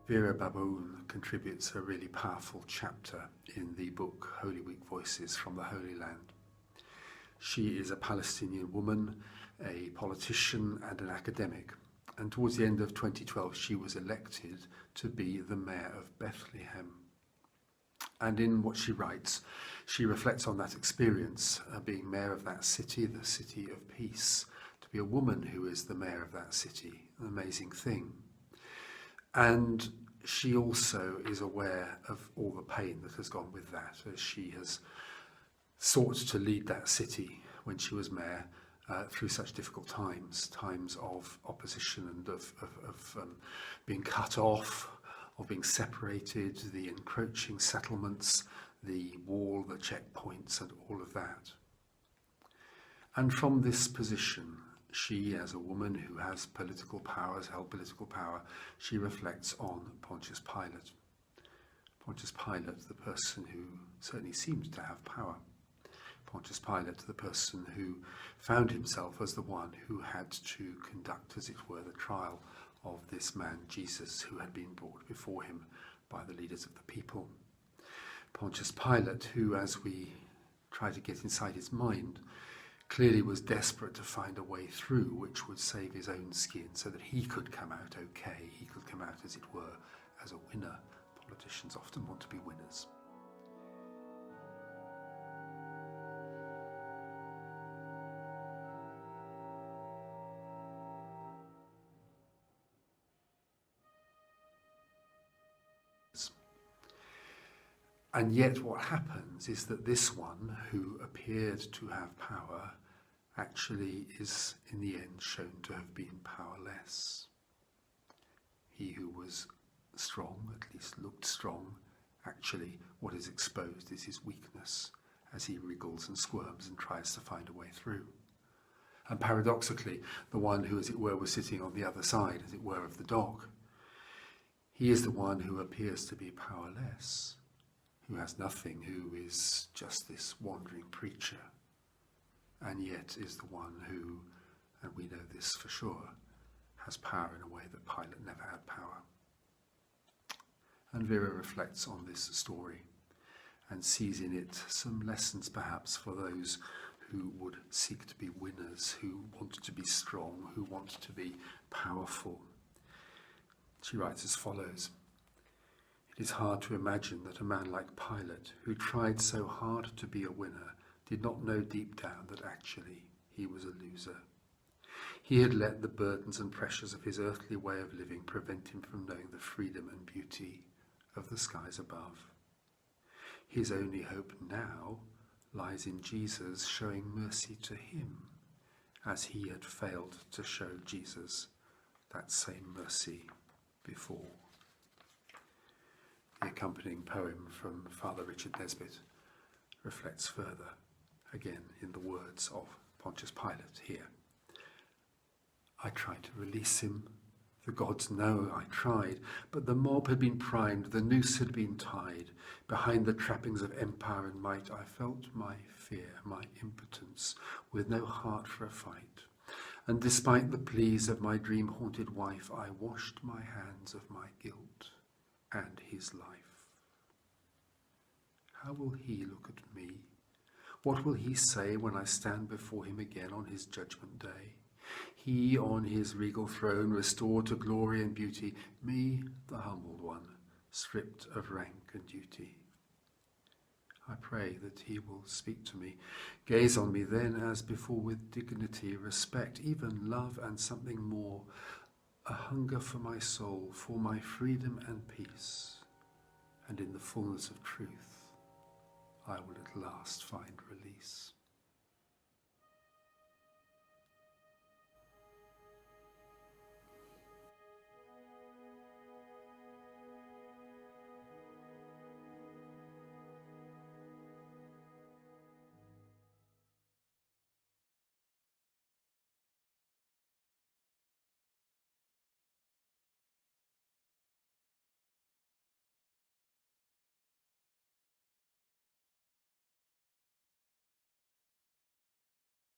Vera Baboon contributes a really powerful chapter in the book Holy Week Voices from the Holy Land. She is a Palestinian woman, a politician and an academic, and towards the end of 2012 she was elected to be the mayor of Bethlehem. And in what she writes, she reflects on that experience, being mayor of that city, the city of peace. To be a woman who is the mayor of that city, an amazing thing. And she also is aware of all the pain that has gone with that, as she has sought to lead that city when she was mayor through such difficult times of opposition and of being cut off, of being separated, the encroaching settlements, the wall, the checkpoints, and all of that. And from this position, she, as a woman who has political power, has held political power, she reflects on Pontius Pilate. Pontius Pilate, the person who certainly seemed to have power. Pontius Pilate, the person who found himself as the one who had to conduct, as it were, the trial of this man, Jesus, who had been brought before him by the leaders of the people. Pontius Pilate, who, as we try to get inside his mind, clearly was desperate to find a way through which would save his own skin so that he could come out okay. He could come out, as it were, as a winner. Politicians often want to be winners. And yet what happens is that this one who appeared to have power actually is in the end shown to have been powerless. He who was strong, at least looked strong, actually what is exposed is his weakness as he wriggles and squirms and tries to find a way through. And paradoxically, the one who, as it were, was sitting on the other side, as it were, of the dog, he is the one who appears to be powerless, who has nothing, who is just this wandering preacher, and yet is the one who, and we know this for sure, has power in a way that Pilate never had power. And Vera reflects on this story and sees in it some lessons perhaps for those who would seek to be winners, who want to be strong, who want to be powerful. She writes as follows: "It is hard to imagine that a man like Pilate, who tried so hard to be a winner, did not know deep down that actually he was a loser. He had let the burdens and pressures of his earthly way of living prevent him from knowing the freedom and beauty of the skies above. His only hope now lies in Jesus showing mercy to him, as he had failed to show Jesus that same mercy before." The accompanying poem from Father Richard Nesbitt reflects further, again in the words of Pontius Pilate here. "I tried to release him. The gods know I tried, but the mob had been primed, the noose had been tied. Behind the trappings of empire and might, I felt my fear, my impotence, with no heart for a fight. And despite the pleas of my dream-haunted wife, I washed my hands of my guilt and his life. How will he look at me? What will he say when I stand before him again on his judgment day? He on his regal throne, restored to glory and beauty, me, the humbled one, stripped of rank and duty. I pray that he will speak to me, gaze on me then as before with dignity, respect, even love and something more, a hunger for my soul, for my freedom and peace, and in the fullness of truth I will at last find release."